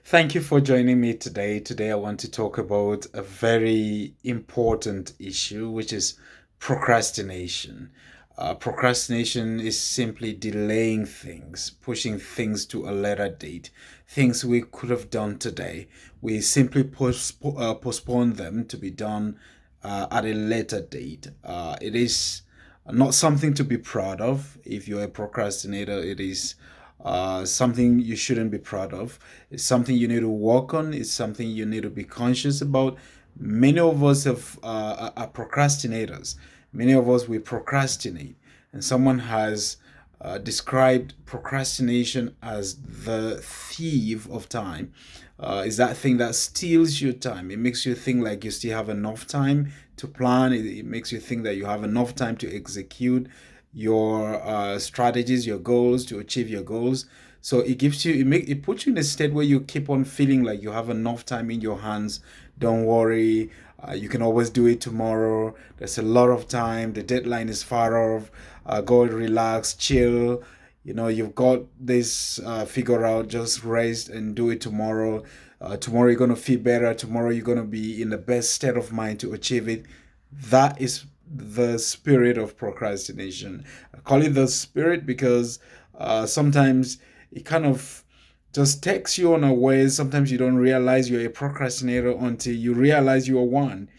Thank you for joining me today. Today, I want to talk about a very important issue, which is procrastination. Procrastination is simply delaying things, pushing things to a later date, things we could have done today. We simply postpone them to be done at a later date. It is not something to be proud of. If you're a procrastinator, it is something you shouldn't be proud of. It's something you need to work on. It's something you need to be conscious about. Many of us are procrastinators. Many of us, we procrastinate. And someone has described procrastination as the thief of time. Is that thing that steals your time. It makes you think like you still have enough time to plan. It makes you think that you have enough time to execute your strategies, your goals, to achieve your goals. So it puts you in a state where you keep on feeling like you have enough time in your hands. Don't worry, you can always do it tomorrow. There's a lot of time. The deadline is far off. Go relax, chill. You've got this figure out. Just rest and do it tomorrow. Tomorrow you're gonna feel better. Tomorrow you're gonna be in the best state of mind to achieve it. That is the spirit of procrastination. I call it the spirit because sometimes it kind of just takes you on a way. Sometimes you don't realize you're a procrastinator until you realize you are one.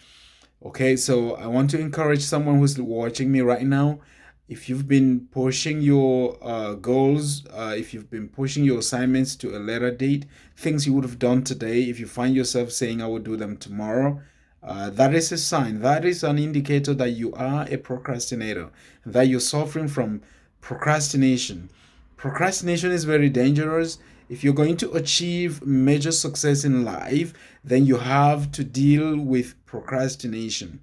Okay, so I want to encourage someone who's watching me right now. If you've been pushing your goals, if you've been pushing your assignments to a later date, things you would have done today, if you find yourself saying, I will do them tomorrow, that is a sign. That is an indicator that you are a procrastinator, that you're suffering from procrastination. Procrastination is very dangerous. If you're going to achieve major success in life, then you have to deal with procrastination.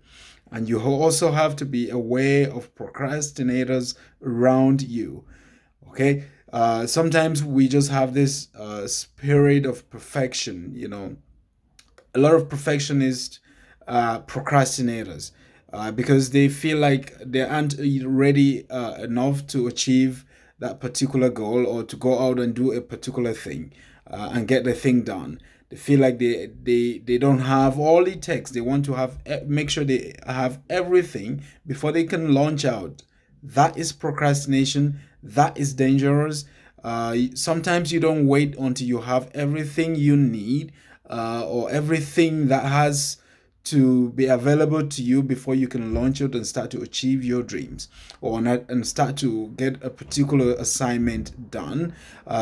And you also have to be aware of procrastinators around you. Okay? Sometimes we just have this spirit of perfection. A lot of perfectionists procrastinators because they feel like they aren't ready enough to achieve that particular goal or to go out and do a particular thing and get the thing done. They feel like they don't have all it takes. They want to have make sure they have everything before they can launch out. That is procrastination. That is dangerous. Sometimes you don't wait until you have everything you need or everything that has to be available to you before you can launch it and start to achieve your dreams or not and start to get a particular assignment done.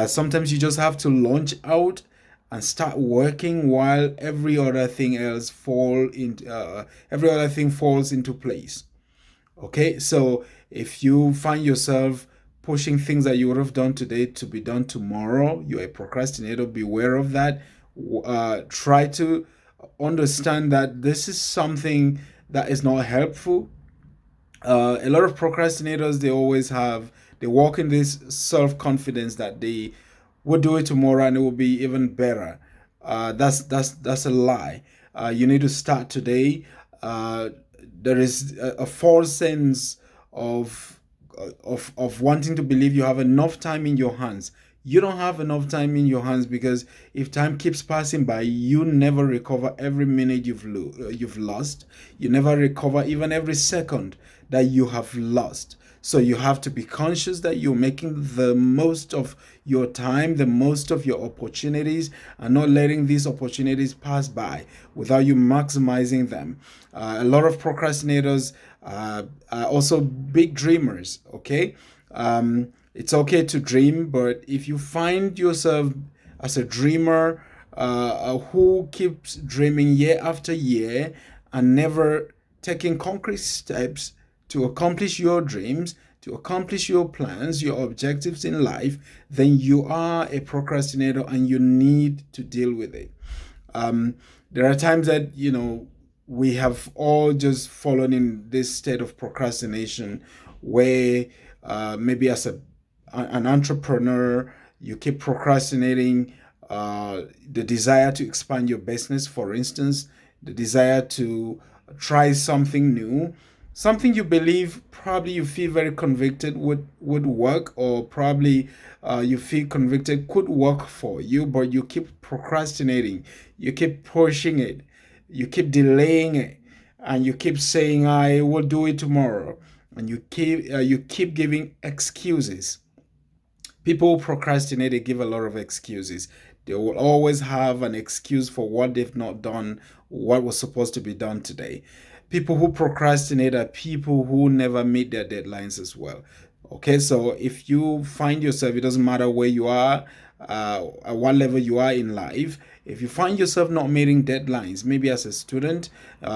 Sometimes you just have to launch out and start working while every other thing falls into place. Okay, so if you find yourself pushing things that you would have done today to be done tomorrow, you're a procrastinator, beware of that. Try to understand that this is something that is not helpful. A lot of procrastinators, they walk in this self confidence that they will do it tomorrow and it will be even better. That's a lie. You need to start today. There is a false sense of of wanting to believe you have enough time in your hands. You don't have enough time in your hands because if time keeps passing by, you never recover every minute you've lost. You never recover even every second that you have lost. So you have to be conscious that you're making the most of your time, the most of your opportunities, and not letting these opportunities pass by without you maximizing them. A lot of procrastinators are also big dreamers. Okay, it's okay to dream, but if you find yourself as a dreamer who keeps dreaming year after year and never taking concrete steps to accomplish your dreams, to accomplish your plans, your objectives in life, then you are a procrastinator and you need to deal with it. There are times that, we have all just fallen in this state of procrastination where maybe an entrepreneur, you keep procrastinating the desire to expand your business, for instance, the desire to try something new. something you believe, probably you feel very convicted would work, or probably you feel convicted could work for you, but you keep procrastinating, you keep pushing it, you keep delaying it, and you keep saying I will do it tomorrow, and you keep giving excuses. People who procrastinate, they give a lot of excuses. They will always have an excuse for what they've not done, what was supposed to be done today. People who procrastinate are people who never meet their deadlines as well. Okay, so if you find yourself, it doesn't matter where you are, at what level you are in life, if you find yourself not meeting deadlines, maybe as a student,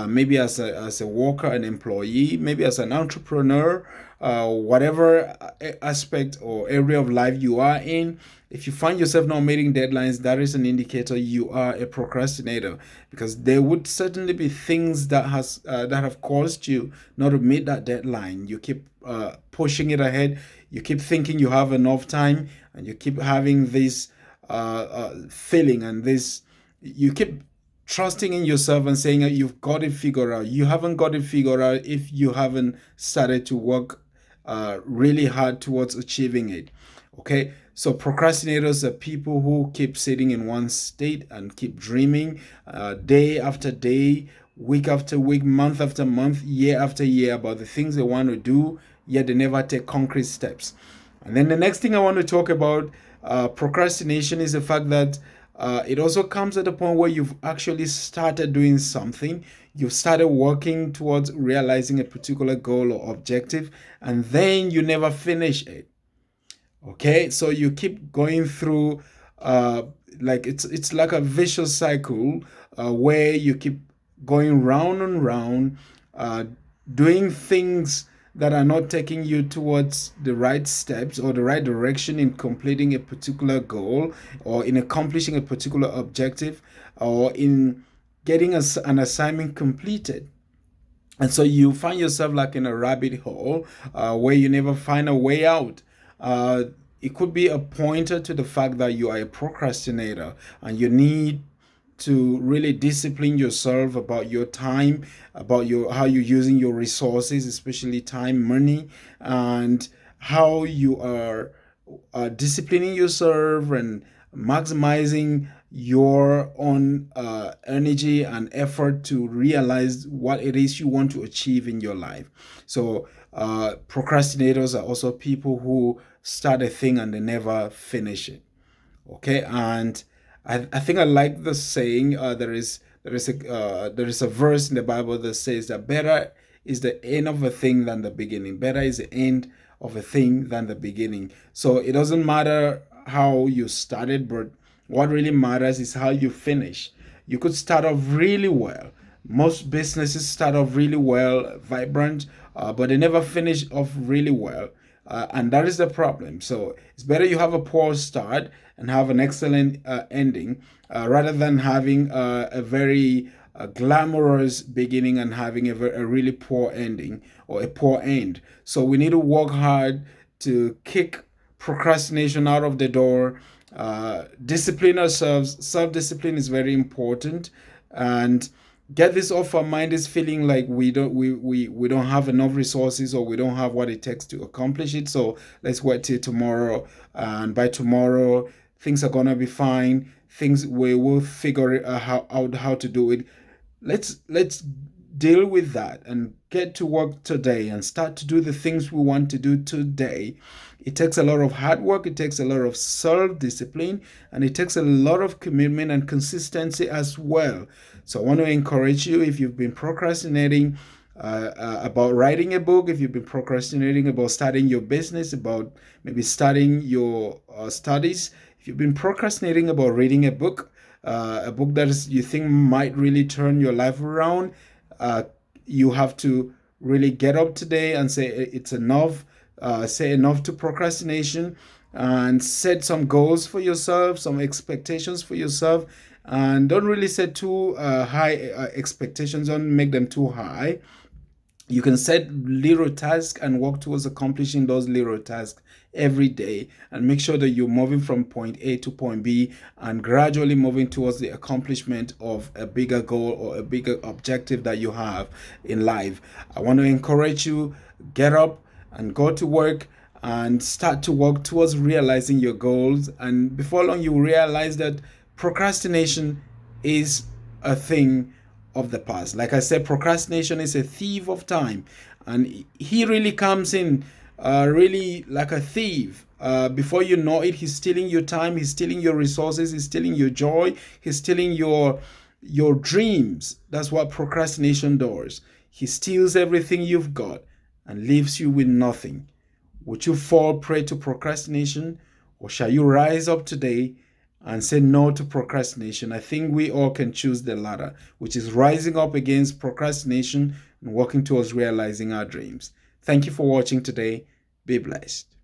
maybe as a worker, an employee, maybe as an entrepreneur, whatever aspect or area of life you are in, if you find yourself not meeting deadlines, that is an indicator you are a procrastinator, because there would certainly be things that have caused you not to meet that deadline. You keep pushing it ahead. You keep thinking you have enough time, and you keep having this feeling, and this, you keep trusting in yourself and saying that you've got it figured out. You haven't got it figured out if you haven't started to work really hard towards achieving it. Okay, so procrastinators are people who keep sitting in one state and keep dreaming day after day, week after week, month after month, year after year about the things they want to do, yet they never take concrete steps. And then the next thing I want to talk about, procrastination, is the fact that it also comes at a point where you've actually started doing something. You've started working towards realizing a particular goal or objective, and then you never finish it. Okay, so you keep going through, uh like it's like a vicious cycle, where you keep going round and round, uh doing things that are not taking you towards the right steps or the right direction in completing a particular goal, or in accomplishing a particular objective, or in getting an assignment completed. And so you find yourself like in a rabbit hole, where you never find a way out. Uh, it could be a pointer to the fact that you are a procrastinator, and you need to really discipline yourself about your time, about your how you're using your resources, especially time, money, and how you are disciplining yourself and maximizing your own energy and effort to realize what it is you want to achieve in your life. So, procrastinators are also people who start a thing and they never finish it. Okay, and I think I like the saying. There is a verse in the Bible that says that better is the end of a thing than the beginning. Better is the end of a thing than the beginning. So it doesn't matter how you started, but what really matters is how you finish. You could start off really well. Most businesses start off really well, vibrant, but they never finish off really well. And that is the problem. So it's better you have a poor start and have an excellent ending, rather than having a very glamorous beginning and having a really poor ending or a poor end. So we need to work hard to kick procrastination out of the door, discipline ourselves. Self discipline is very important, and get this off our mind, is feeling like we don't have enough resources, or we don't have what it takes to accomplish it. So let's wait till tomorrow, and by tomorrow things are gonna be fine. Things we will figure it out how to do it. Let's deal with that and get to work today and start to do the things we want to do today. It takes a lot of hard work, it takes a lot of self discipline, and it takes a lot of commitment and consistency as well. So I want to encourage you, if you've been procrastinating about writing a book, if you've been procrastinating about starting your business, about maybe starting your studies, if you've been procrastinating about reading a book that you think might really turn your life around, uh, you have to really get up today and say it's enough. Say enough to procrastination, and set some goals for yourself, some expectations for yourself, and don't really set too high expectations. Don't make them too high. You can set little tasks and work towards accomplishing those little tasks every day, and make sure that you're moving from point A to point B and gradually moving towards the accomplishment of a bigger goal or a bigger objective that you have in life. I want to encourage you, get up and go to work and start to work towards realizing your goals. And before long, you realize that procrastination is a thing of the past. Like I said, procrastination is a thief of time, and he really comes in really like a thief. Before you know it, he's stealing your time, he's stealing your resources, he's stealing your joy, he's stealing your dreams. That's what procrastination does. He steals everything you've got and leaves you with nothing. Would you fall prey to procrastination, or shall you rise up today and say no to procrastination? I think we all can choose the latter, which is rising up against procrastination and working towards realizing our dreams. Thank you for watching today. Be blessed.